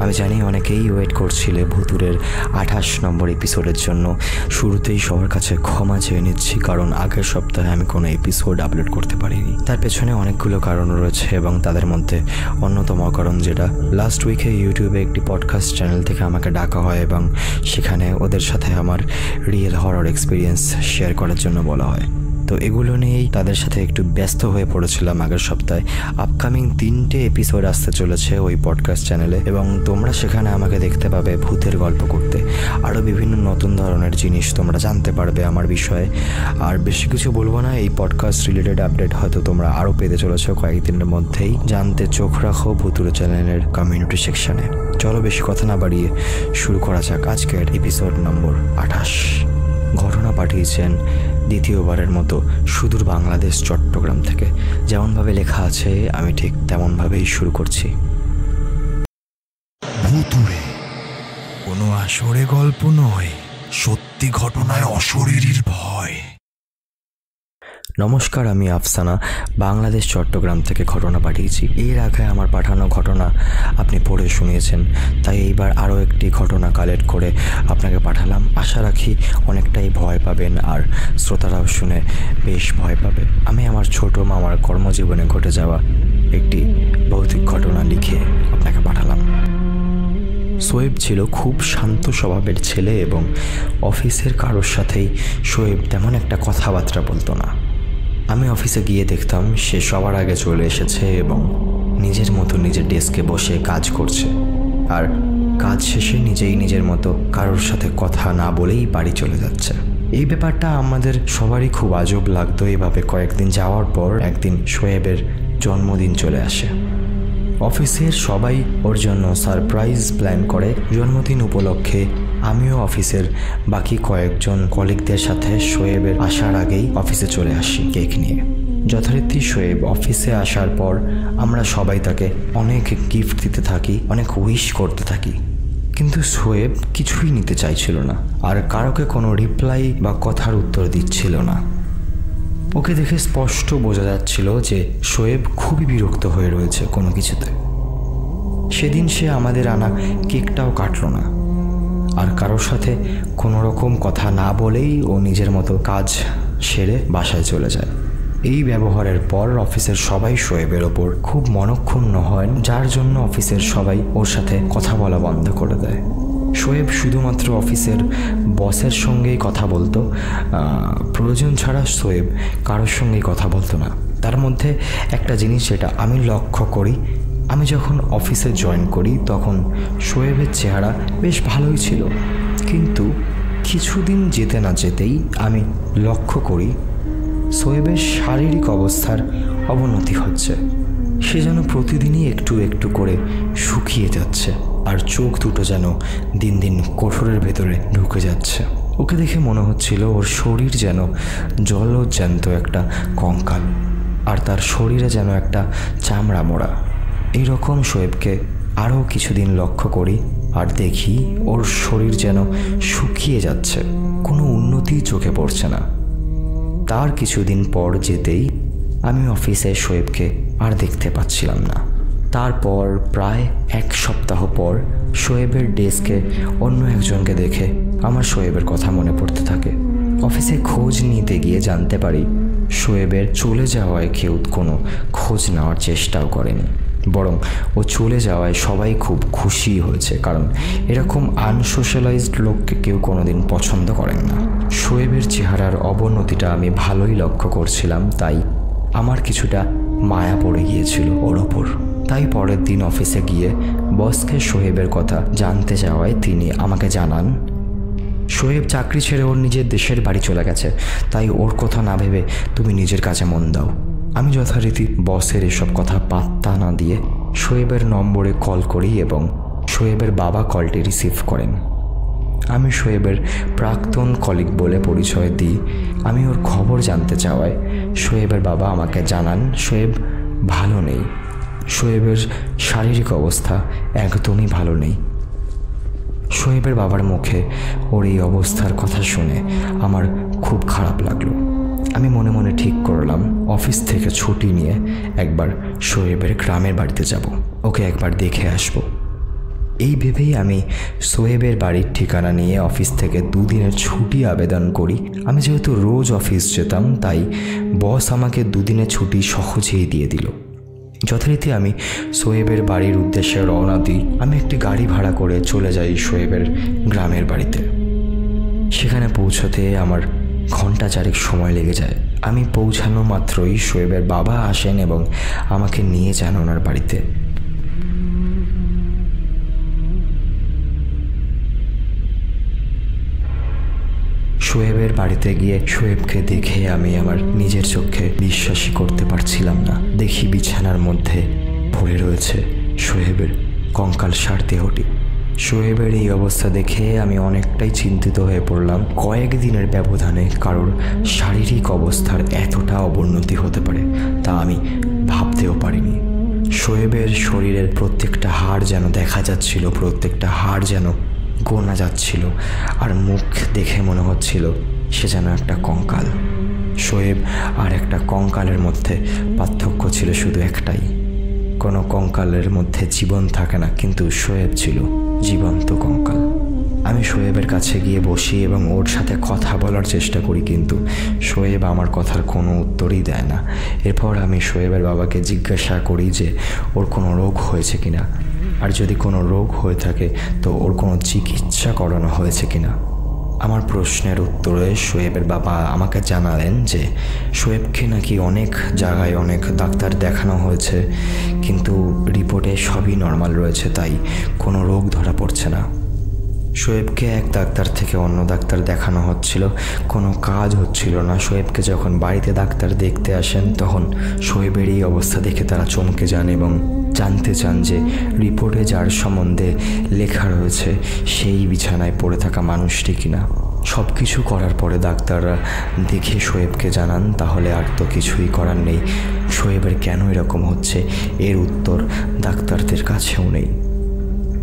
আমি জানি অনেকেই ওয়েট করছিলে ভুতুরের 28 নম্বর এপিসোডের জন্য। শুরুতেই সবার কাছে ক্ষমা চেয়ে নিচ্ছি, কারণ আগের সপ্তাহে আমি কোনো এপিসোড আপলোড করতে পারিনি। তার পেছনে অনেকগুলো কারণ রয়েছে এবং তাদের মধ্যে অন্যতম কারণ যেটা, লাস্ট উইকে ইউটিউবে একটি পডকাস্ট চ্যানেল থেকে আমাকে ডাকা হয় এবং সেখানে ওদের সাথে আমার রিয়েল হরর এক্সপিরিয়েন্স শেয়ার করার জন্য বলা হয়। তো এগুলো নিয়েই তাদের সাথে একটু ব্যস্ত হয়ে পড়েছিলাম আগের সপ্তাহে। আপকামিং 3টে এপিসোড আসতে চলেছে ওই পডকাস্ট চ্যানেলে এবং তোমরা সেখানে আমাকে দেখতে পাবে ভূতের গল্প করতে। আরও বিভিন্ন নতুন ধরনের জিনিস তোমরা জানতে পারবে আমার বিষয়ে। আর বেশি কিছু বলবো না, এই পডকাস্ট রিলেটেড আপডেট হয়তো তোমরা আরও পেতে চলেছো কয়েকদিনের মধ্যেই। জানতে চোখ রাখো ভূতুরে চ্যানেলের কমিউনিটি সেকশনে। চলো বেশি কথা না বাড়িয়ে শুরু করা যাক আজকের এপিসোড নম্বর 28। ঘটনা পাঠিয়েছেন দ্বিতীয়বারের মতো সুদূর বাংলাদেশ চট্টগ্রাম থেকে। যেমনভাবে লেখা আছে আমি ঠিক তেমনভাবেই শুরু করছি। ভুতুড়ে কোনো আসরে গল্প নয়, সত্যি ঘটনায় অশরীরীর ভয়। নমস্কার, আমি আফসানা বাংলাদেশ চট্টগ্রাম থেকে ঘটনা পাঠিয়েছি। এর আগে আমার পাঠানো ঘটনা আপনি পড়ে শুনিয়েছেন, তাই এইবার আরও একটি ঘটনা কালেক্ট করে আপনাকে পাঠালাম। আশা রাখি অনেকটাই ভয় পাবেন আর শ্রোতারাও শুনে বেশ ভয় পাবে। আমি আমার ছোট মামার কর্মজীবনে ঘটে যাওয়া একটি ভৌতিক ঘটনা লিখে আপনাকে পাঠালাম। শোয়েব ছিল খুব শান্ত স্বভাবের ছেলে এবং অফিসের কারোর সাথেই শোয়েব তেমন একটা কথাবার্তা বলতো না। আমি অফিসে গিয়ে দেখতাম সে সবার আগে চলে এসেছে এবং নিজের মতো নিজের ডেস্কে বসে কাজ করছে, আর কাজ শেষে নিজেই নিজের মতো কারোর সাথে কথা না বলেই বাড়ি চলে যাচ্ছে। এই ব্যাপারটা আমাদের সবারই খুব আজব লাগতো। এভাবে কয়েকদিন যাওয়ার পর একদিন শোয়েবের জন্মদিন চলে আসে। অফিসের সবাই ওর জন্য সারপ্রাইজ প্ল্যান করে। জন্মদিন উপলক্ষে আমিও অফিসের বাকি কয়েকজন কলিগদের সাথে শোয়েবের আসার আগেই অফিসে চলে আসি কেক নিয়ে। যথারীতি শোয়েব অফিসে আসার পর আমরা সবাই তাকে অনেক গিফট দিতে থাকি, অনেক উইশ করতে থাকি, কিন্তু শোয়েব কিছুই নিতে চাইছিল না আর কারোকে কোনো রিপ্লাই বা কথার উত্তর দিচ্ছিল না। ওকে দেখে স্পষ্ট বোঝা যাচ্ছিল যে শোয়েব খুবই বিরক্ত হয়ে রয়েছে কোনো কিছুতে। সেদিন সে আমাদের আনা কেকটাও কাটল না আর কারোর সাথে কোনো রকম কথা না বলেই ও নিজের মতো কাজ সেরে বাসায় চলে যায়। এই ব্যবহারের পর অফিসের সবাই শোয়েবের ওপর খুব মনক্ষুণ্ণ হয়, যার জন্য অফিসের সবাই ওর সাথে কথা বলা বন্ধ করে দেয়। শোয়েব শুধুমাত্র অফিসের বসের সঙ্গেই কথা বলতো, প্রয়োজন ছাড়া শোয়েব কারোর সঙ্গেই কথা বলতো না। তার মধ্যে একটা জিনিস যেটা আমি লক্ষ্য করি, আমি যখন অফিসে জয়েন করি তখন শোয়েবের চেহারা বেশ ভালোই ছিল, কিন্তু কিছুদিন যেতে না যেতেই আমি লক্ষ্য করি শোয়েবের শারীরিক অবস্থার অবনতি হচ্ছে। সে যেন প্রতিদিনই একটু একটু করে শুকিয়ে যাচ্ছে আর চোখ দুটো যেন দিন দিন কোঠরের ভেতরে ঢুকে যাচ্ছে। ওকে দেখে মনে হচ্ছিল ওর শরীর যেন জলজ্যান্ত একটা কঙ্কাল আর তার শরীরে যেন একটা চামড়া মোড়া। এইরকম শোয়েবকে আরও কিছুদিন লক্ষ্য করি আর দেখি ওর শরীর যেন শুকিয়ে যাচ্ছে, কোনো উন্নতি চোখে পড়ছে না। তার কিছুদিন পর যেতেই আমি অফিসে শোয়েবকে আর দেখতে পাচ্ছিলাম না। তারপর প্রায় 1 সপ্তাহ পর শোয়েবের ডেস্কে অন্য একজনকে দেখে আমার শোয়েবের কথা মনে পড়তে থাকে। অফিসে খোঁজ নিতে গিয়ে জানতে পারি শোয়েবের চলে যাওয়ায় কেউ কোনো খোঁজ নেওয়ার চেষ্টাও করেনি, বরং ও চলে যাওয়ায় সবাই খুব খুশি হয়েছে, কারণ এরকম আনসোশ্যালাইজড লোককে কেউ কোনোদিন পছন্দ করেন না। শোয়েবের চেহারার অবনতিটা আমি ভালোই লক্ষ্য করছিলাম, তাই আমার কিছুটা মায়া পড়ে গিয়েছিল ওর ওপর। তাই পরের দিন অফিসে গিয়ে বসকে শোয়েবের কথা জানতে যাওয়ায় তিনি আমাকে জানান শোয়েব চাকরি ছেড়ে ওর নিজের দেশের বাড়ি চলে গেছে, তাই ওর কথা না ভেবে তুমি নিজের কাজে মন দাও। আমি যথারীতি বসের এসব কথা পাত্তা না দিয়ে শোয়েবের নম্বরে কল করি এবং শোয়েবের বাবা কলটি রিসিভ করেন। আমি শোয়েবের প্রাক্তন কলিগ বলে পরিচয় দিই। আমি ওর খবর জানতে চাওয়ায় শোয়েবের বাবা আমাকে জানান শোয়েব ভালো নেই, শোয়েবের শারীরিক অবস্থা একদমই ভালো নেই। শোয়েবের বাবার মুখে ওর এই অবস্থার কথা শুনে আমার খুব খারাপ লাগলো। আমি মনে মনে ঠিক করলাম অফিস থেকে ছুটি নিয়ে একবার শোয়েবের গ্রামের বাড়িতে যাব, ওকে একবার দেখে আসব। এই ভেবেই আমি সোহেবের বাড়ির ঠিকানা নিয়ে অফিস থেকে 2 দিনের ছুটি আবেদন করি। আমি যেহেতু রোজ অফিস যেতাম, তাই বস আমাকে 2 দিনের ছুটি সহজেই দিয়ে দিল। যথারীতি আমি সোহেবের বাড়ির উদ্দেশ্যে রওনা দিই। আমি একটি গাড়ি ভাড়া করে চলে যাই সোহেবের গ্রামের বাড়িতে। সেখানে পৌঁছতে আমার ঘন্টা 4 সময় লেগে যায়। আমি পৌঁছানো মাত্রই সোহেবের বাবা আসেন এবং আমাকে নিয়ে যান ওনার বাড়িতে। সোহেবের বাড়িতে গিয়ে সোহেবকে দেখে আমি আমার নিজের চোখে বিশ্বাসই করতে পারছিলাম না। দেখি বিছানার মধ্যে পড়ে রয়েছে সোহেবের কঙ্কালসার দেহটি। সোহেবের এই অবস্থা দেখে আমি অনেকটাই চিন্তিত হয়ে পড়লাম। কয়েকদিনের ব্যবধানে কারোর শারীরিক অবস্থার এতটা অবনতি হতে পারে তা আমি ভাবতেও পারিনি। সোহেবের শরীরের প্রত্যেকটা হাড় যেন দেখা যাচ্ছিল, প্রত্যেকটা হাড় যেন গোনা যাচ্ছিল, আর মুখ দেখে মনে হচ্ছিল সে যেন একটা কঙ্কাল। সোহেব আর একটা কঙ্কালের মধ্যে পার্থক্য ছিল শুধু একটাই, কোনো কঙ্কালের মধ্যে জীবন থাকে না, কিন্তু সোহেব ছিল জীবন্ত কঙ্কাল। আমি সোহেবের কাছে গিয়ে বসি এবং ওর সাথে কথা বলার চেষ্টা করি, কিন্তু সোহেব আমার কথার কোনো উত্তরই দেয় না। এরপর আমি সোহেবের বাবাকে জিজ্ঞাসা করি যে ওর কোনো রোগ হয়েছে কিনা, আর যদি কোনো রোগ হয়ে থাকে তো ওর কোনো চিকিৎসা করানো হয়েছে কিনা। আমার প্রশ্নের উত্তরে সোহেবের বাবা আমাকে জানালেন যে সোহেবকে নাকি অনেক জায়গায় অনেক ডাক্তার দেখানো হয়েছে, কিন্তু রিপোর্টে সবই নর্মাল রয়েছে, তাই কোনো রোগ ধরা পড়ছে না। সোহেবকে এক ডাক্তার থেকে অন্য ডাক্তার দেখানো হচ্ছিল, কোনো কাজ হচ্ছিল না। সোহেবকে যখন বাড়িতে ডাক্তার দেখতে আসেন তখন সোহেবের এই অবস্থা দেখে তারা চমকে যান এবং জানতে চান যে রিপোর্টে যার সম্বন্ধে লেখা রয়েছে সেই বিছানায় পড়ে থাকা মানুষটি কিনা। সব কিছু করার পরে ডাক্তাররা দেখে সোহেবকে জানান তাহলে আর তো কিছুই করার নেই, সোহেবের কেন এরকম হচ্ছে এর উত্তর ডাক্তারদের কাছেও নেই।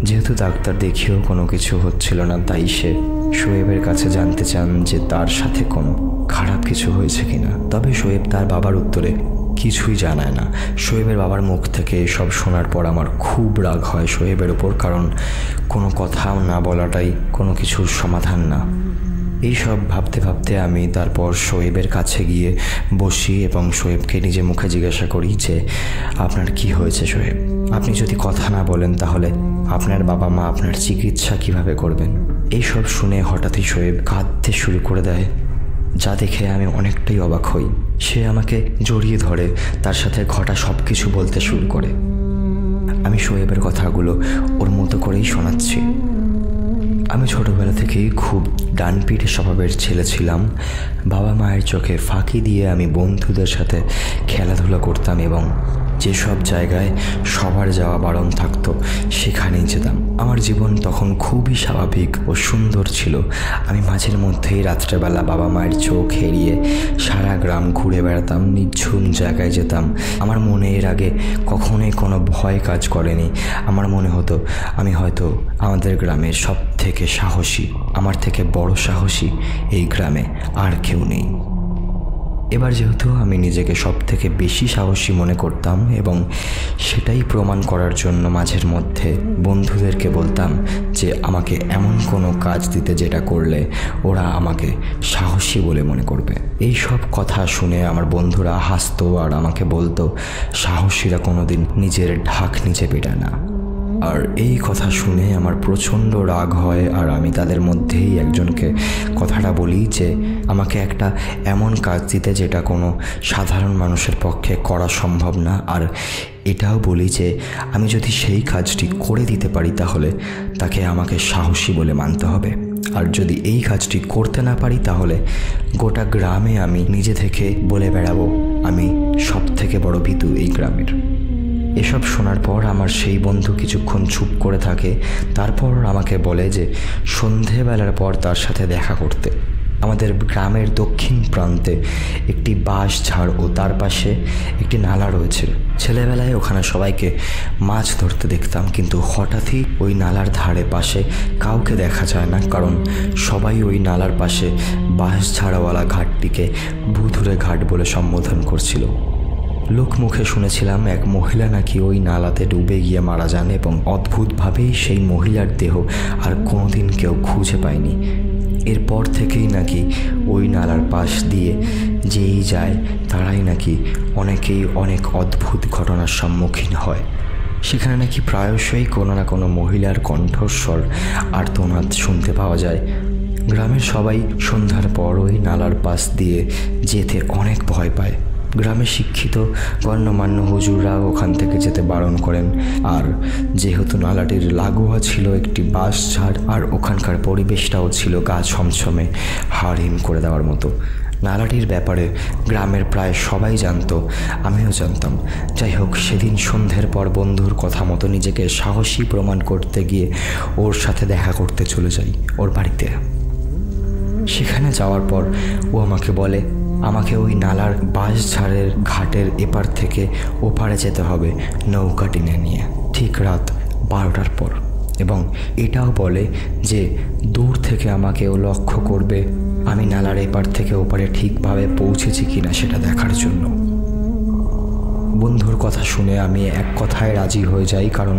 যেহেতু ডাক্তার দেখিয়েও কোনো কিছু হচ্ছিল না, তাই সে সোহেবের কাছে জানতে চান যে তার সাথে কোনো খারাপ কিছু হয়েছে কিনা। তবে সোহেব তার বাবার উত্তরে কিছুই জানায় না। সোহেবের বাবার মুখ থেকে এসব শোনার পর আমার খুব রাগ হয় সোহেবের ওপর, কারণ কোনো কথাও না বলাটাই কোনো কিছুর সমাধান না। এইসব ভাবতে ভাবতে আমি তারপর সোহেবের কাছে গিয়ে বসি এবং সোহেবকে নিজে মুখে জিজ্ঞাসা করি যে আপনার কি হয়েছে সোহেব? আপনি যদি কথা না বলেন তাহলে আপনার বাবা মা আপনার চিকিৎসা কিভাবে করবেন? এইসব শুনে হঠাৎই সোহেব কাঁদতে শুরু করে দেয়, যা দেখে আমি অনেকটাই অবাক হই। সে আমাকে জড়িয়ে ধরে তার সাথে ঘটা সব কিছু বলতে শুরু করে। আমি সোহেবের কথাগুলো ওর মতো করেই শোনাচ্ছি। আমি ছোটবেলা থেকেই খুব ডানপিটে স্বভাবের ছেলে ছিলাম। বাবা মায়ের চোখে ফাঁকি দিয়ে আমি বন্ধুদের সাথে খেলাধুলা করতাম এবং যেসব জায়গায় সবার যাওয়া বারণ থাকতো সেখানেই যেতাম। আমার জীবন তখন খুবই স্বাভাবিক ও সুন্দর ছিল। আমি মাঝের মধ্যেই রাত্রেবেলা বাবা মায়ের চোখ এড়িয়ে সারা গ্রাম ঘুরে বেড়াতাম, নিঝুম জায়গায় যেতাম। আমার মনে এর আগে কখনোই কোনো ভয় কাজ করেনি। আমার মনে হতো আমি হয়তো আমাদের গ্রামের সব থেকে সাহসী, আমার থেকে বড় সাহসী এই গ্রামে আর কেউ নেই। এবার যেহেতু আমি নিজেকে সব থেকে বেশি সাহসী মনে করতাম এবং সেটাই প্রমাণ করার জন্য মাঝের মধ্যে বন্ধুদেরকে বলতাম যে আমাকে এমন কোনো কাজ দিতে যেটা করলে ওরা আমাকে সাহসী বলে মনে করবে। এই সব কথা শুনে আমার বন্ধুরা হাসতো আর আমাকে বলতো সাহসীরা কোনোদিন নিজের ঢাক নিচে পেটায় না। আর এই কথা শুনে আমার প্রচণ্ড রাগ হয় আর আমি তাদের মধ্যেই একজনকে কথাটা বলি যে আমাকে একটা এমন কাজ দিতে যেটা কোনো সাধারণ মানুষের পক্ষে করা সম্ভব না, আর এটাও বলি যে আমি যদি সেই কাজটি করে দিতে পারি তাহলে তাকে আমাকে সাহসী বলে মানতে হবে, আর যদি এই কাজটি করতে না পারি তাহলে গোটা গ্রামে আমি নিজে থেকে বলে বেড়াবো আমি সব থেকে বড় ভীতু এই গ্রামের। এসব শোনার পর আমার সেই বন্ধু কিছুক্ষণ চুপ করে থাকে, তারপর আমাকে বলে যে সন্ধেবেলার পর তার সাথে দেখা করতে। আমাদের গ্রামের দক্ষিণ প্রান্তে একটি বাঁশ ঝাড় ও তার পাশে একটি নালা রয়েছে। ছেলেবেলায় ওখানে সবাইকে মাছ ধরতে দেখতাম, কিন্তু হঠাৎই ওই নালার ধারে পাশে কাউকে দেখা যায় না, কারণ সবাই ওই নালার পাশে বাঁশ ঝাড়ওয়ালা ঘাটটিকে ভুতুড়ে ঘাট বলে সম্বোধন করছিল। লোকমুখে শুনেছিলাম এক মহিলা নাকি ওই নালাতে ডুবে গিয়ে মারা যান এবং অদ্ভুতভাবেই সেই মহিলার দেহ আর কোনোদিন কেউ খুঁজে পায়নি। এরপর থেকেই নাকি ওই নালার পাশ দিয়ে যেই যায় তারাই নাকি অনেকেই অনেক অদ্ভুত ঘটনার সম্মুখীন হয়। সেখানে নাকি প্রায়শই কোনো না কোনো মহিলার কণ্ঠস্বর আর্তনাদ শুনতে পাওয়া যায়। গ্রামের সবাই সন্ধ্যার পর ওই নালার পাশ দিয়ে যেতে অনেক ভয় পায়। গ্রামের শিক্ষিত গণ্যমান্য হুজুররাও ওখান থেকে যেতে বারণ করেন। আর যেহেতু নালাটির লাগোয়া ছিল একটি বাঁশ ঝাড় আর ওখানকার পরিবেশটাও ছিল গা ছমছমে হাড় হিম করে দেওয়ার মতো, নালাটির ব্যাপারে গ্রামের প্রায় সবাই জানতো, আমিও জানতাম। যাই হোক, সেদিন সন্ধ্যের পর বন্ধুর কথা মতো নিজেকে সাহসী প্রমাণ করতে গিয়ে ওর সাথে দেখা করতে চলে যাই ওর বাড়িতে। সেখানে যাওয়ার পর ও আমাকে বলে আমাকে ওই নালার বাঁশঝাড়ের ঘাটের এপার থেকে ওপারে যেতে হবে নৌকা টেনে নিয়ে, ঠিক রাত 12টার পর। এবং এটাও বলে যে দূর থেকে আমাকে ও লক্ষ্য করবে, আমি নালার এপার থেকে ওপারে ঠিকভাবে পৌঁছেছি কিনা সেটা দেখার জন্য। বন্ধুর কথা শুনে আমি এক কথায় রাজি হয়ে যাই, কারণ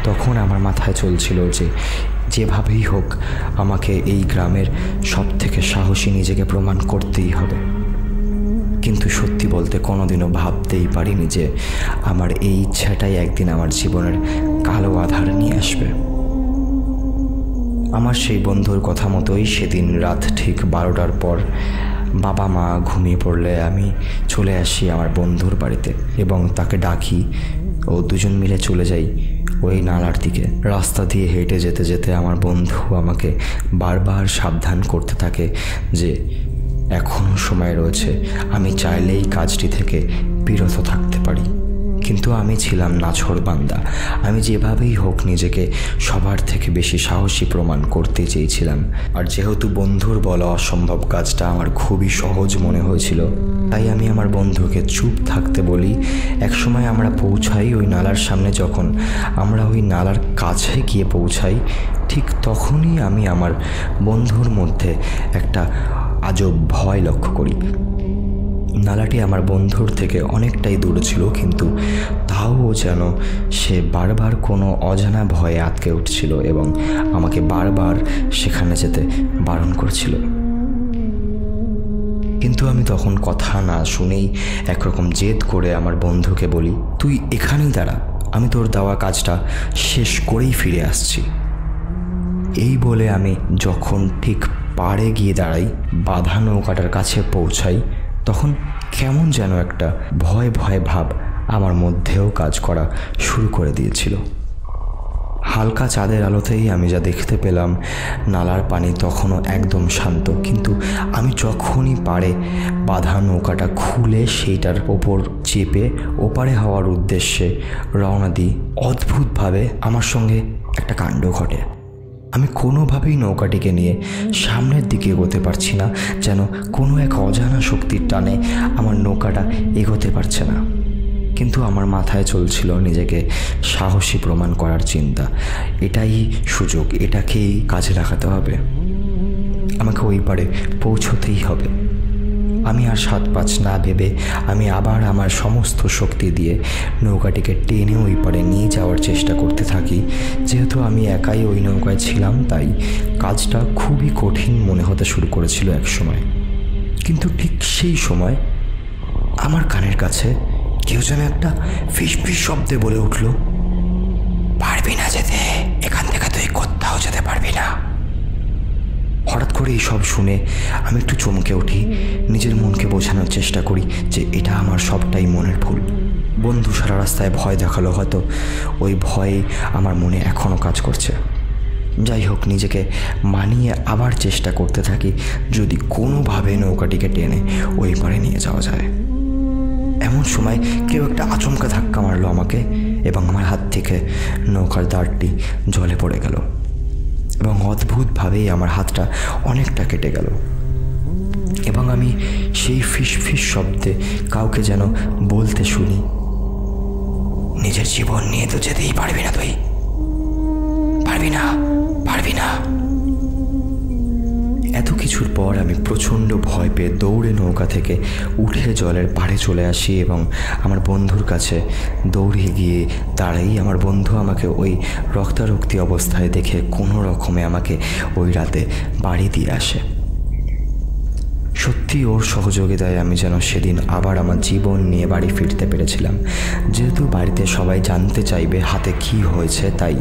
তখন আমার মাথায় চলছিল যে যেভাবেই হোক আমাকে এই গ্রামের সব থেকে সাহসী নিজেকে প্রমাণ করতেই হবে। কিন্তু সত্যি বলতে কোনোদিনও ভাবতেই পারিনি যে আমার এই ইচ্ছাটাই একদিন আমার জীবনের কালো আধার নিয়ে আসবে। আমার সেই বন্ধুর কথা মতোই সেদিন রাত ঠিক 12টার পর বাবা মা ঘুমিয়ে পড়লে আমি চলে আসি আমার বন্ধুর বাড়িতে এবং তাকে ডাকি ও দুজন মিলে চলে যাই ওই নালার দিকে। রাস্তা দিয়ে হেঁটে যেতে যেতে আমার বন্ধু আমাকে বারবার সাবধান করতে থাকে যে এখনও সময় রয়েছে, আমি চাইলেই কাজটি থেকে বিরত থাকতে পারি। কিন্তু আমি ছিলাম নাছোড়বান্দা। আমি যেভাবেই হোক নিজেকে সবার থেকে বেশি সাহসী প্রমাণ করতে চেয়েছিলাম। আর যেহেতু বন্ধুর বলা অসম্ভব কাজটা আমার খুবই সহজ মনে হয়েছিল, তাই আমি আমার বন্ধুকে চুপ থাকতে বলি। একসময় আমরা পৌঁছাই ওই নালার সামনে। যখন আমরা ওই নালার কাছে গিয়ে পৌঁছাই, ঠিক তখনই আমি আমার বন্ধুর মধ্যে একটা আজব ভয় লক্ষ্য করি। নালাটি আমার বন্ধুর থেকে অনেকটাই দূরে ছিল, কিন্তু তাও যেন সে বারবার কোনো অজানা ভয়ে আটকে উঠছিল এবং আমাকে বারবার সেখানে যেতে বারণ করছিল। কিন্তু আমি তখন কথা না শুনেই একরকম জেদ করে আমার বন্ধুকে বলি, তুই এখানেই দাঁড়া, আমি তোর দেওয়া কাজটা শেষ করেই ফিরে আসছি। এই বলে আমি যখন ঠিক পাড়ে গিয়ে দাঁড়াই, বাঁধা নৌকাটার কাছে পৌঁছাই, তখন কেমন যেন একটা ভয় ভয় ভাব আমার মধ্যেও কাজ করা শুরু করে দিয়েছিল। হালকা চাঁদের আলোতেই আমি যা দেখতে পেলাম, নালার পানি তখনও একদম শান্ত, কিন্তু আমি যখনই পাড়ে বাঁধা নৌকাটা খুলে সেইটার ওপর চেপে ওপারে হওয়ার উদ্দেশ্যে রওনা দিই, অদ্ভুতভাবে আমার সঙ্গে একটা কাণ্ড ঘটে। আমি কোনোভাবেই নৌকাটিকে নিয়ে সামনের দিকে এগোতে পারছি না, যেন কোনো এক অজানা শক্তির টানে আমার নৌকাটা এগোতে পারছে না। কিন্তু আমার মাথায় চলছিল নিজেকে সাহসী প্রমাণ করার চিন্তা। এটাই সুযোগ, এটাকেই কাজে লাগাতে হবে, আমাকে ওই পারে পৌঁছতেই হবে। আমি আর 7-5 না ভেবে আমি আবার আমার সমস্ত শক্তি দিয়ে নৌকাটিকে টেনে ওই পারে নিয়ে যাওয়ার চেষ্টা করতে থাকি। যেহেতু আমি একাই ওই নৌকায় ছিলাম, তাই কাজটা খুবই কঠিন মনে হতে শুরু করেছিল এক সময়। কিন্তু ঠিক সেই সময় আমার কানের কাছে কেউ যেন একটা ফিসফিস শব্দে বলে উঠল, পারবি না যেতে, এখান থেকে তুই কোথাও যেতে পারবি না। হঠাৎ করে এইসব শুনে আমি একটু চমকে উঠি। নিজের মনকে বোঝানোর চেষ্টা করি যে এটা আমার সবটাই মনের ভুল। বন্ধু সারা রাস্তায় ভয় দেখালো, হয়তো ওই ভয়ে আমার মনে এখনও কাজ করছে। যাই হোক, নিজেকে মানিয়ে আবার চেষ্টা করতে থাকি যদি কোনোভাবে নৌকাটিকে টেনে ওই পারে নিয়ে যাওয়া যায়। এমন সময় কেউ একটা আচমকা ধাক্কা মারলো আমাকে এবং আমার হাত থেকে নৌকার দাঁড়টি জলে পড়ে গেল এবং অদ্ভুতভাবেই আমার হাতটা অনেকটা কেটে গেল এবং আমি সেই ফিসফিস শব্দে কাউকে যেন বলতে শুনি, নিজের জীবন নিয়ে তো যেতেই পারবি না, তুই পারবি না, পারবি না। এত কিছু কিছুর পর আমি প্রচণ্ড ভয় পেয়ে দৌড়ে নৌকা থেকে উঠে জলের পাড়ে চলে আসি এবং আমার বন্ধুর কাছে দৌড়ে গিয়ে দাঁড়াই। আমার বন্ধু আমাকে ওই রক্তারক্তি অবস্থায় দেখে কোনো রকমে আমাকে ওই রাতে বাড়ি দিয়ে আসে। সত্যি ওর সহযোগিতায় আমি যেন সেদিন আবার আমার জীবন নিয়ে বাড়ি ফিরতে পেরেছিলাম। যেহেতু বাড়িতে সবাই জানতে চাইবে হাতে কি হয়েছে, তাই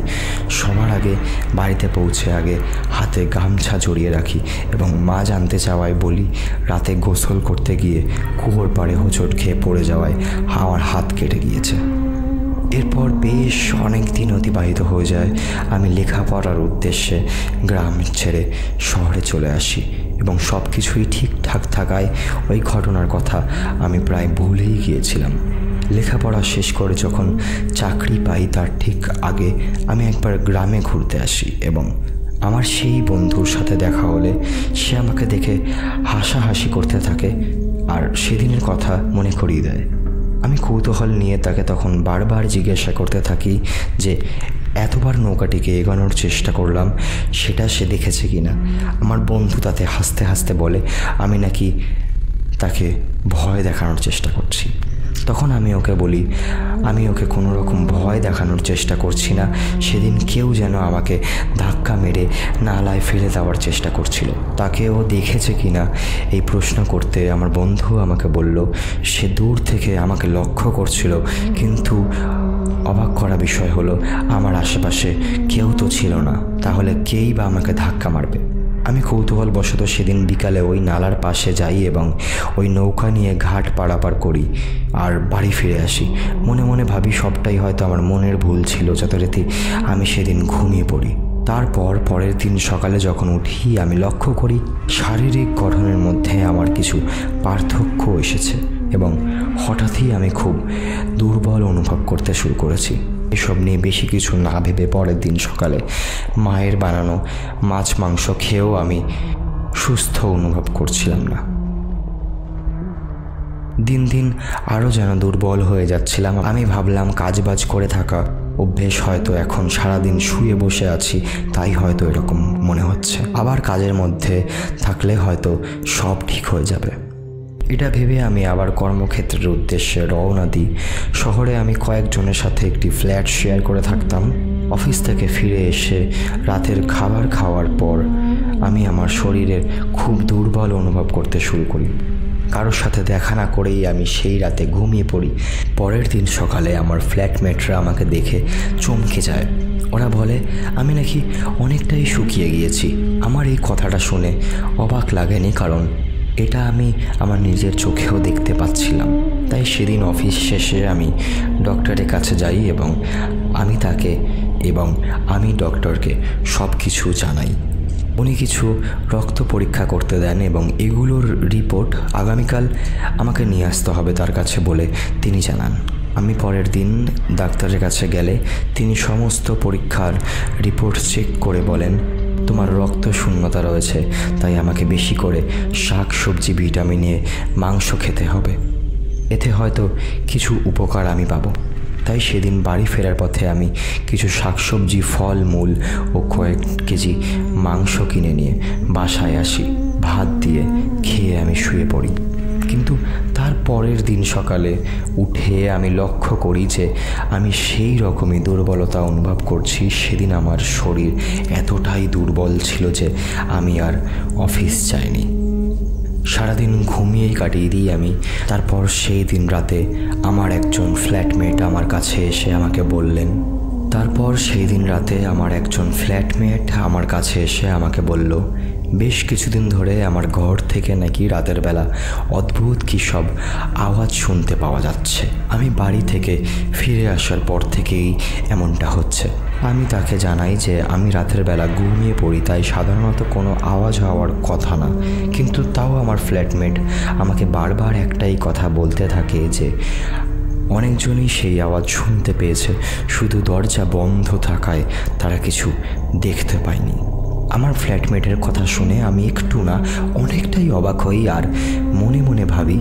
সবার আগে বাড়িতে পৌঁছে আগে হাতে গামছা জড়িয়ে রাখি এবং মা জানতে চাওয়ায় বলি রাতে গোসল করতে গিয়ে কুয়োর পাড়ে হোঁচট খেয়ে পড়ে যাওয়ায় আমার হাত কেটে গিয়েছে। এরপর বেশ অনেক দিন অতিবাহিত হয়ে যায়। আমি লেখাপড়ার উদ্দেশ্যে গ্রাম ছেড়ে শহরে চলে আসি এবং সব কিছুই ঠিকঠাক থাকায় ওই ঘটনার কথা আমি প্রায় ভুলেই গিয়েছিলাম। লেখাপড়া শেষ করে যখন চাকরি পাই তার ঠিক আগে আমি একবার গ্রামে ঘুরতে আসি এবং আমার সেই বন্ধুর সাথে দেখা হলে সে আমাকে দেখে হাসাহাসি করতে থাকে আর সেদিনের কথা মনে করিয়ে দেয়। আমি কৌতূহল নিয়ে তাকে তখন বারবার জিজ্ঞাসা করতে থাকি যে এতবার নৌকাটিকে এগোনোর চেষ্টা করলাম সেটা সে দেখেছে কি না। আমার বন্ধু তাতে হাসতে হাসতে বলে আমি নাকি তাকে ভয় দেখানোর চেষ্টা করছি। তখন আমি ওকে বলি আমি ওকে কোনো রকম ভয় দেখানোর চেষ্টা করছি না, সেদিন কেউ যেন আমাকে ধাক্কা মেরে নালায় ফেলে দেওয়ার চেষ্টা করছিল। তাকে ও দেখেছে কি না এই প্রশ্ন করতে আমার বন্ধু আমাকে বলল সে দূর থেকে আমাকে লক্ষ্য করছিল, কিন্তু অবাক করা বিষয় হলো আমার আশেপাশে কেউ তো ছিল না, তাহলে কেই বা আমাকে ধাক্কা মারবে। আমি কৌতূহলবশত সেদিন বিকালে ওই নালার পাশে যাই এবং ওই নৌকা নিয়ে ঘাট পারাপার করি আর বাড়ি ফিরে আসি। মনে মনে ভাবি সবটাই হয়তো আমার মনের ভুল ছিল, যথারীতি আমি সেদিন ঘুমিয়ে পড়ি। তারপর পরের দিন সকালে যখন উঠি আমি লক্ষ্য করি শারীরিক গঠনের মধ্যে আমার কিছু পার্থক্য এসেছে এবং হঠাৎই আমি খুব দুর্বল অনুভব করতে শুরু করেছি। এসব নিয়ে বেশি কিছু না ভেবে পরের দিন সকালে মায়ের বানানো মাছ মাংস খেয়েও আমি সুস্থ অনুভব করছিলাম না। দিন দিন আরও যেন দুর্বল হয়ে যাচ্ছিলাম। আমি ভাবলাম কাজবাজ করে থাকা অভ্যেস, হয়তো এখন সারাদিন শুয়ে বসে আছি তাই হয়তো এরকম মনে হচ্ছে, আবার কাজের মধ্যে থাকলে হয়তো সব ঠিক হয়ে যাবে। এটা ভেবে আমি আবার কর্মক্ষেত্রের উদ্দেশ্যে রওনা দিই। শহরে আমি কয়েকজনের সাথে একটি ফ্ল্যাট শেয়ার করে থাকতাম। অফিস থেকে ফিরে এসে রাতের খাবার খাওয়ার পর আমি আমার শরীরের খুব দুর্বল অনুভব করতে শুরু করি। কারোর সাথে দেখা না করেই আমি সেই রাতে ঘুমিয়ে পড়ি। পরের দিন সকালে আমার ফ্ল্যাটমেটরা আমাকে দেখে চমকে যায়। ওরা বলে আমি নাকি অনেকটাই শুকিয়ে গিয়েছি। আমার এই কথাটা শুনে অবাক লাগেনি, কারণ এটা আমি আমার নিজের চোখেও দেখতে পাচ্ছিলাম। তাই সেদিন অফিস শেষে আমি ডক্টরের কাছে যাই এবং আমি ডক্টরকে সব কিছু জানাই। উনি কিছু রক্ত পরীক্ষা করতে দেন এবং এগুলোর রিপোর্ট আগামীকাল আমাকে নিয়ে আসতে হবে তার কাছে বলে তিনি জানান। আমি পরের দিন ডাক্তারের কাছে গেলে তিনি সমস্ত পরীক্ষার রিপোর্ট চেক করে বলেন তোমার রক্ত শূন্যতা রয়েছে, তাই আমাকে বেশি করে শাক সবজি ভিটামিনে মাংস খেতে হবে, এতে হয়তো কিছু উপকার আমি পাবো। তাই সেদিন বাড়ি ফেরার পথে আমি কিছু শাকসবজি, ফল মূল ও কয়েক কেজি মাংস কিনে নিয়ে বাসায় আসি। ভাত দিয়ে খেয়ে আমি শুয়ে পড়ি। কিন্তু তার পরের দিন সকালে উঠে আমি লক্ষ্য করি যে আমি সেই রকমই দুর্বলতা অনুভব করছি। সেদিন আমার শরীর এতটাই দুর্বল ছিল যে আমি আর অফিস যাইনি, সারাদিন ঘুমিয়েই কাটিয়ে দিই আমি। তারপর সেই দিন রাতে আমার একজন ফ্ল্যাটমেট আমার কাছে এসে আমাকে বলল বেশ কিছুদিন ধরে আমার ঘর থেকে নাকি রাতের বেলা অদ্ভুত কী সব আওয়াজ শুনতে পাওয়া যাচ্ছে। আমি বাড়ি থেকে ফিরে আসার পর থেকেই এমনটা হচ্ছে। আমি তাকে জানাই যে আমি রাতের বেলা ঘুমিয়ে পড়ি, তাই সাধারণত কোনো আওয়াজ হওয়ার কথা না। কিন্তু তাও আমার ফ্ল্যাটমেট আমাকে বারবার একটাই কথা বলতে থাকে যে অনেকজনই সেই আওয়াজ শুনতে পেয়েছে, শুধু দরজা বন্ধ থাকায় তারা কিছু দেখতে পায়নি। আমার ফ্ল্যাটমেটের কথা শুনে আমি একটু না অনেকটাই অবাক হই আর মনে মনে ভাবি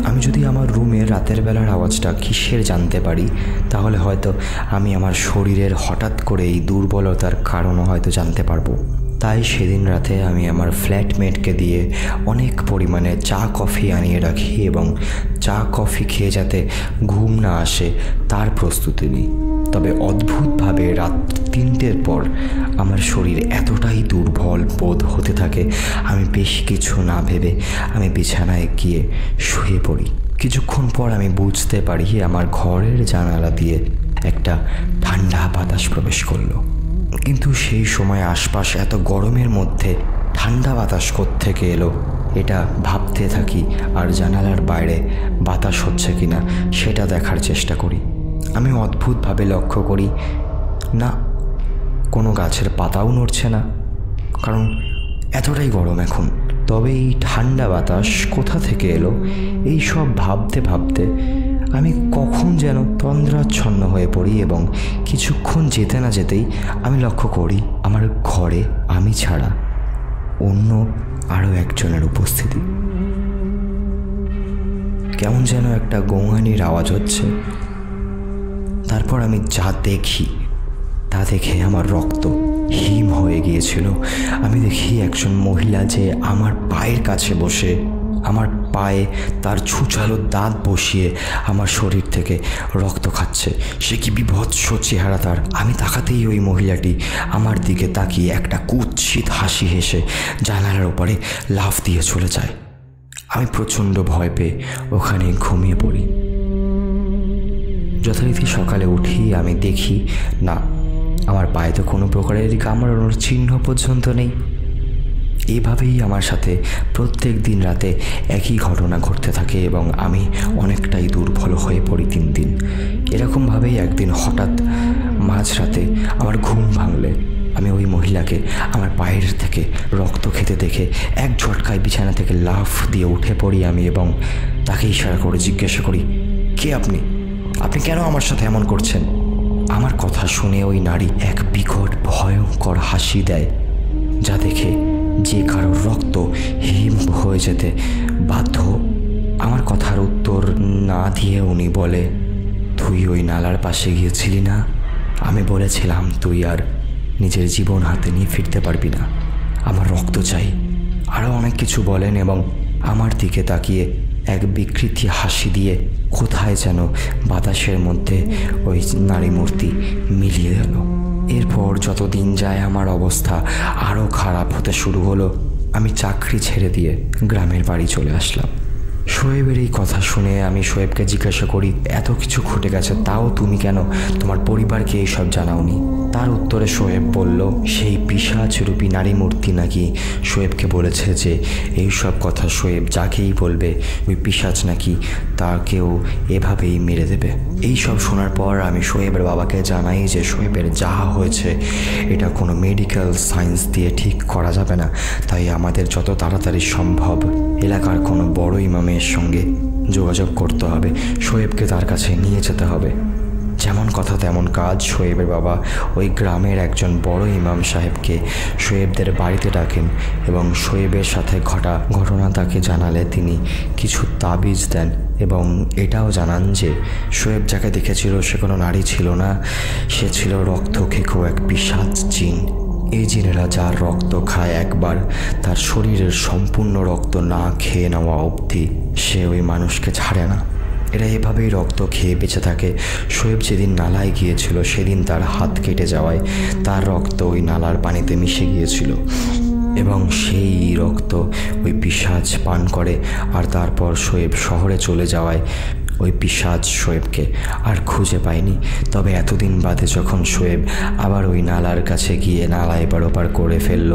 আমি যদি আমার রুমে রাতের বেলার আওয়াজটা কিসের জানতে পারি, তাহলে হয়তো আমি আমার শরীরের হঠাৎ করে এই দুর্বলতার কারণও হয়তো জানতে পারবো। তাই সেদিন রাতে আমি আমার ফ্ল্যাটমেটকে দিয়ে অনেক পরিমাণে চা কফি আনিয়ে রাখি এবং চা কফি খেয়ে যাতে ঘুম না আসে তার প্রস্তুতি নিই। তবে অদ্ভুতভাবে রাত 3টের পর আমার শরীর এতটাই দুর্বল বোধ হতে থাকে, আমি বেশি কিছু না ভেবে আমি বিছানায় গিয়ে শুয়ে পড়ি। কিছুক্ষণ পর আমি বুঝতে পারি আমার ঘরের জানালা দিয়ে একটা ঠান্ডা বাতাস প্রবেশ করলো। কিন্তু সেই সময় আশপাশ এত গরমের মধ্যে ঠান্ডা বাতাস কোত্থেকে এলো এটা ভাবতে থাকি আর জানালার বাইরে বাতাস হচ্ছে কিনা সেটা দেখার চেষ্টা করি। আমি অদ্ভুতভাবে লক্ষ্য করি না, কোনো গাছের পাতাও নড়ছে না, কারণ এতটাই গরম এখন। তবে এই ঠান্ডা বাতাস কোথা থেকে এলো এই সব ভাবতে ভাবতে আমি কখন যেন তন্দ্রাচ্ছন্ন হয়ে পড়ি এবং কিছুক্ষণ যেতে না যেতেই আমি লক্ষ্য করি আমার ঘরে আমি ছাড়া অন্য আরও একজনের উপস্থিতি। কেমন যেন একটা গোঙানির আওয়াজ হচ্ছে। তারপর আমি যা দেখি তা দেখে আমার রক্ত হিম হয়ে গিয়েছিল। আমি দেখি একজন মহিলা যে আমার পায়ের কাছে বসে আমার পায়ে তার ছুচালো দাঁত বসিয়ে আমার শরীর থেকে রক্ত খাচ্ছে। সে কি বিভৎস চেহারা তার! আমি তাকাতেই ওই মহিলাটি আমার দিকে তাকিয়ে একটা কুৎসিত হাসি হেসে জানালার ওপরে লাফ দিয়ে চলে যায়। আমি প্রচণ্ড ভয় পেয়ে ওখানে ঘুমিয়ে পড়ি। যথারীতি সকালে উঠি, আমি দেখি না, আমার পায়ে তো কোনো প্রকারের কামড়ানোর চিহ্ন পর্যন্ত নেই। এভাবেই আমার সাথে প্রত্যেক দিন রাতে একই ঘটনা ঘটতে থাকে এবং আমি অনেকটাই দুর্বল হয়ে পড়ি 3 দিন। এরকমভাবেই একদিন হঠাৎ মাঝরাতে আমার ঘুম ভাঙলে আমি ওই মহিলাকে আমার পায়ের থেকে রক্ত খেতে দেখে এক ঝটকায় বিছানা থেকে লাফ দিয়ে উঠে পড়ি আমি এবং তাকে ইশারা করে জিজ্ঞাসা করি, কে আপনি? আপনি কেন আমার সাথে এমন করছেন? আমার কথা শুনে ওই নারী এক বিকট ভয়ঙ্কর হাসি দেয়, যা দেখে যে কারোর রক্ত হিম হয়ে যেতে বাধ্য। আমার কথার উত্তর না দিয়ে উনি বলে, তুই ওই নালার পাশে গিয়েছিলি না? আমি বলেছিলাম তুই আর নিজের জীবন হাতে নিয়ে ফিরতে পারবি না, আমার রক্ত চাই। আরও অনেক কিছু বলেন এবং আমার দিকে তাকিয়ে এক বিকৃতি হাসি দিয়ে কোথায় যেন বাতাসের মধ্যে ওই নারী মূর্তি মিলিয়ে গেল। এরপর যত দিন যায় আমার অবস্থা আরও খারাপ হতে শুরু হলো। আমি চাকরি ছেড়ে দিয়ে গ্রামের বাড়ি চলে আসলাম। শোয়েবের এই কথা শুনে আমি শোয়েবকে জিজ্ঞাসা করি, এত কিছু ঘটে গেছে, তাও তুমি কেন তোমার পরিবারকে এইসব জানাওনি? তার উত্তরে শোয়েব বলল, সেই পিশাচরূপী নারী মূর্তি নাকি শোয়েবকে বলেছে যে এই সব কথা শোয়েব যাকেই বলবে ওই পিশাচ নাকি তাকেও এভাবেই মেরে দেবে। এই সব শোনার পর আমি শোয়েবের বাবাকে জানাই যে শোয়েবের যা হয়েছে এটা কোনো মেডিকেল সায়েন্স দিয়ে ঠিক করা যাবে না, তাই আমাদের যত তাড়াতাড়ি সম্ভব এলাকার কোনো বড় ইমামের সঙ্গে যোগাযোগ করতে হবে, শোয়েবকে তার কাছে নিয়ে যেতে হবে। যেমন কথা তেমন কাজ। শোয়েবের বাবা ওই গ্রামের একজন বড় ইমাম সাহেবকে শোয়েবদের বাড়িতে ডাকেন এবং শোয়েবের সাথে ঘটনা তাকে জানালে তিনি কিছু তাবিজ দেন এবং এটাও জানান যে শোয়েব যাকে দেখেছিল সে কোনো নারী ছিল না, সে ছিল রক্তখেকো এক পিশাচ জিন। এই জিনেরা যার রক্ত খায় একবার, তার শরীরের সম্পূর্ণ রক্ত না খেয়ে নেওয়া অবধি সে ওই মানুষকে ছাড়ে না। এরা এভাবেই রক্ত খেয়ে বেঁচে থাকে। শোয়েব যেদিন নালায় গিয়েছিল সেদিন তার হাত কেটে যাওয়ায় তার রক্ত ওই নালার পানিতে মিশে গিয়েছিল এবং সেই রক্ত ওই পিশাচ পান করে। আর তারপর শোয়েব শহরে চলে যাওয়ায় ওই পিশাচ শোয়েবকে আর খুঁজে পায়নি। তবে এতদিন বাদে যখন শোয়েব আবার ওই নালার কাছে গিয়ে নালা এবার ওপার করে ফেলল,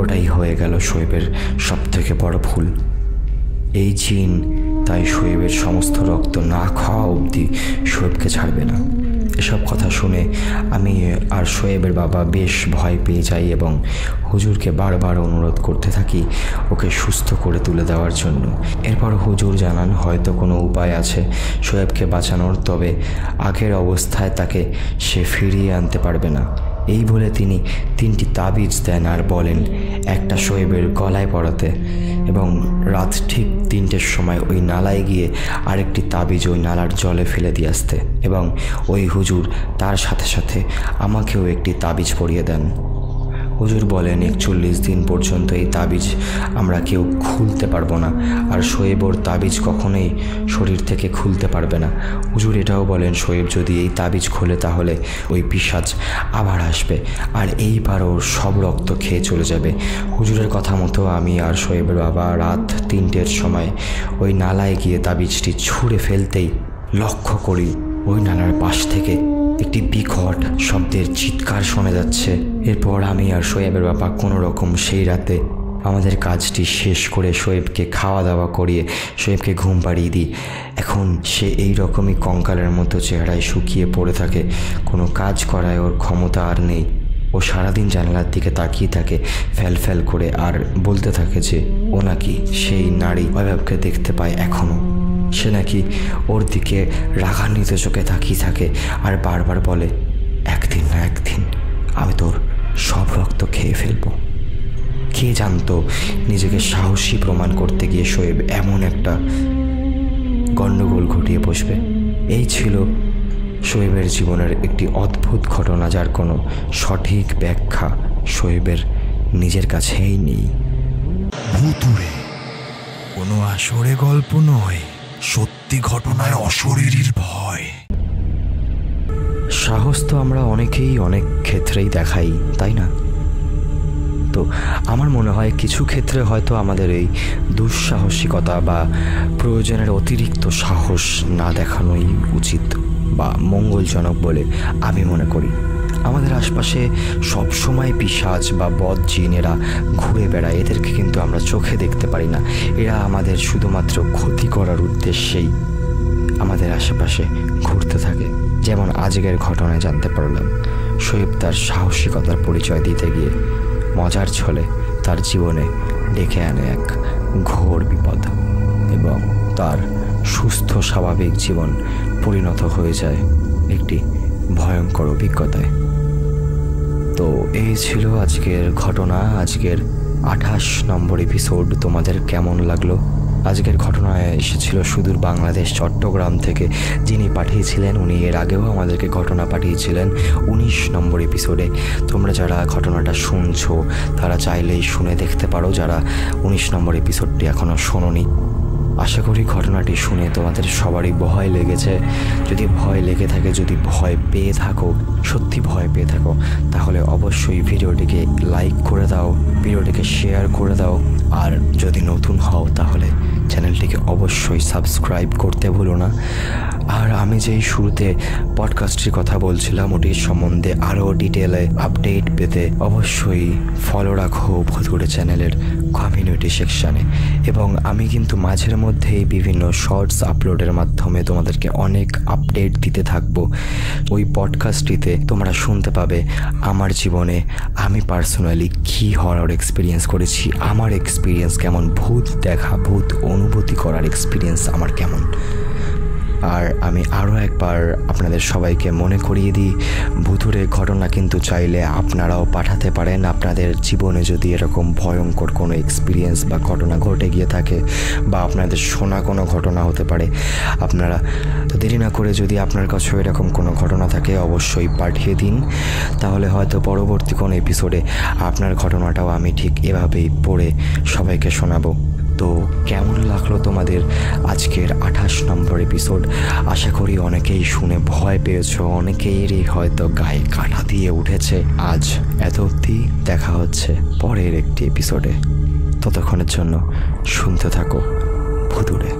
ওটাই হয়ে গেল শোয়েবের সবথেকে বড় ভুল। এই জিন তাই শোয়েবের সমস্ত রক্ত না খাওয়া অবধি শোয়েবকে ছাড়বে না। এসব কথা শুনে আমি আর শোয়েবের বাবা বেশ ভয় পেয়ে যাই এবং হুজুরকে বারবার অনুরোধ করতে থাকি ওকে সুস্থ করে তুলে দেওয়ার জন্য। এরপর হুজুর জানান হয়তো কোনো উপায় আছে শোয়েবকে বাঁচানোর, তবে আগের অবস্থায় তাকে সে ফিরিয়ে আনতে পারবে না। এই বলে তিনি 3টি তাবিজ দেন আর বলেন একটা শোয়েবের গলায় পরাতে এবং রাত ঠিক 3টের সময় ওই নালায় গিয়ে আরেকটি তাবিজ ওই নালার জলে ফেলে দিয়ে আসতে এবং ওই হুজুর তার সাথে সাথে আমাকেও একটি তাবিজ পরিয়ে দেন। হুজুর বলেন 41 দিন পর্যন্ত এই তাবিজ আমরা কেউ খুলতে পারবো না, আর শোয়েব ওর তাবিজ কখনোই শরীর থেকে খুলতে পারবে না। হুজুর এটাও বলেন শোয়েব যদি এই তাবিজ খোলে তাহলে ওই পিশাচ আবার আসবে, আর এইবার ওর সব রক্ত খেয়ে চলে যাবে। হুজুরের কথা মতো আমি আর শোয়েবের বাবা রাত 3টের সময় ওই নালায় গিয়ে তাবিজটি ছুঁড়ে ফেলতেই লক্ষ্য করি ওই নালার পাশ থেকে একটি বিকট শব্দের চিৎকার শোনা যাচ্ছে। এরপর আমি আর শোয়েবের বাবা কোনো রকম সেই রাতে আমাদের কাজটি শেষ করে শোয়েবকে খাওয়া দাওয়া করিয়ে শোয়েবকে ঘুম পাড়িয়ে দিই। এখন সে এই রকমই কঙ্কালের মতো চেহারায় শুকিয়ে পড়ে থাকে, কোনো কাজ করায় ওর ক্ষমতা আর নেই। ও সারাদিন জানালার দিকে তাকিয়ে থাকে ফ্যাল ফ্যাল করে, আর বলতে থাকে যে ও নাকি সেই নারী ওয়াইভাবকে দেখতে পায় এখনও। সে নাকি ওর দিকে রাগান্বিত চোখে তাকিয়ে থাকে আর বারবার বলে, একদিন না একদিন আমি তোর সব রক্ত খেয়ে ফেলবো। কে জানতো নিজেকে সাহসী প্রমাণ করতে গিয়ে শোয়েব এমন একটা গণ্ডগোল ঘটিয়ে বসবে। এই ছিল শোয়েবের জীবনের একটি অদ্ভুত ঘটনা, যার কোনো সঠিক ব্যাখ্যা শোয়েবের নিজের কাছেই নেই। ভুতুড়ে কোনো আসরে গল্প নয়, সত্যি ঘটনায় অশরীরীর ভয়। সাহস তো আমরা অনেকেই অনেক ক্ষেত্রেই দেখাই, তাই না? তো আমার মনে হয় কিছু ক্ষেত্রে হয়তো আমাদের এই দুঃসাহসিকতা বা প্রয়োজনের অতিরিক্ত সাহস না দেখানোই উচিত বা মঙ্গলজনক বলে আমি মনে করি। আমাদের আশপাশে সবসময় পিশাচ বা বদ জিন এরা ঘুরে বেড়ায়, এদেরকে কিন্তু আমরা চোখে দেখতে পারি না। এরা আমাদের শুধুমাত্র ক্ষতি করার উদ্দেশ্যেই আমাদের আশেপাশে ঘুরতে থাকে। যেমন আজকের ঘটনায় জানতে পারলাম শোয়েব তার সাহসিকতার পরিচয় দিতে গিয়ে মজার ছলে তার জীবনে ডেকে আনে এক ঘোর বিপদ, এবং তার সুস্থ স্বাভাবিক জীবন পরিণত হয়ে যায় একটি ভয়ঙ্কর অভিজ্ঞতায়। তো এই ছিল আজকের ঘটনা, আজকের 28 নম্বর এপিসোড। তোমাদের কেমন লাগলো? আজকের ঘটনায় এসেছিল সুদূর বাংলাদেশ চট্টগ্রাম থেকে। যিনি পাঠিয়েছিলেন উনি এর আগেও আমাদেরকে ঘটনা পাঠিয়েছিলেন 19 নম্বর এপিসোডে। তোমরা যারা ঘটনাটা শুনছো তারা চাইলেই শুনে দেখতে পারো, যারা 19 নম্বর এপিসোডটি এখনও শোনোনি। আশা করি ঘটনাটি শুনে তোমাদের সবারই ভয় লেগেছে। যদি ভয় লেগে থাকে, যদি ভয় পেয়ে থাকো, সত্যি ভয় পেয়ে থাকো, তাহলে অবশ্যই ভিডিওটিকে লাইক করে দাও, ভিডিওটিকে শেয়ার করে দাও, আর যদি নতুন হও তাহলে চ্যানেলটিকে অবশ্যই সাবস্ক্রাইব করতে ভুলো না। আর আমি যেই শুরুতে পডকাস্টটির কথা বলছিলাম ওটির সম্বন্ধে আরও ডিটেলে আপডেট পেতে অবশ্যই ফলো রাখো ভুতুড়ে চ্যানেলের কমিউনিটি সেকশানে। এবং আমি কিন্তু মাঝের মধ্যেই বিভিন্ন শর্টস আপলোডের মাধ্যমে তোমাদেরকে অনেক আপডেট দিতে থাকবো। ওই পডকাস্টটিতে তোমরা শুনতে পাবে আমার জীবনে আমি পার্সোনালি কী হরর এক্সপিরিয়েন্স করেছি, আমার এক্সপিরিয়েন্স কেমন, ভূত দেখা, ভূত অনুভূতি করার এক্সপিরিয়েন্স আমার কেমন। আর আমি আরও একবার আপনাদের সবাইকে মনে করিয়ে দিই, ভুতুড়ে ঘটনা কিন্তু চাইলে আপনারাও পাঠাতে পারেন। আপনাদের জীবনে যদি এরকম ভয়ঙ্কর কোনো এক্সপিরিয়েন্স বা ঘটনা ঘটে গিয়ে থাকে, বা আপনাদের শোনা কোনো ঘটনা হতে পারে, আপনারা তো দেরি না করে যদি আপনার কাছেও এরকম কোনো ঘটনা থাকে অবশ্যই পাঠিয়ে দিন। তাহলে হয়তো পরবর্তী কোনো এপিসোডে আপনার ঘটনাটাও আমি ঠিক এভাবেই পড়ে সবাইকে শোনাবো। তো কেমন লাগলো তোমাদের আজকের 28 নম্বর এপিসোড? আশা করি অনেকেই শুনে ভয় পেয়েছো, অনেকেরই হয়তো গায়ে কাঁটা দিয়ে উঠেছে। আজ এত অবধি, দেখা হচ্ছে পরের একটি এপিসোডে। ততক্ষণের জন্য শুনতে থাকো ভুতুড়ে।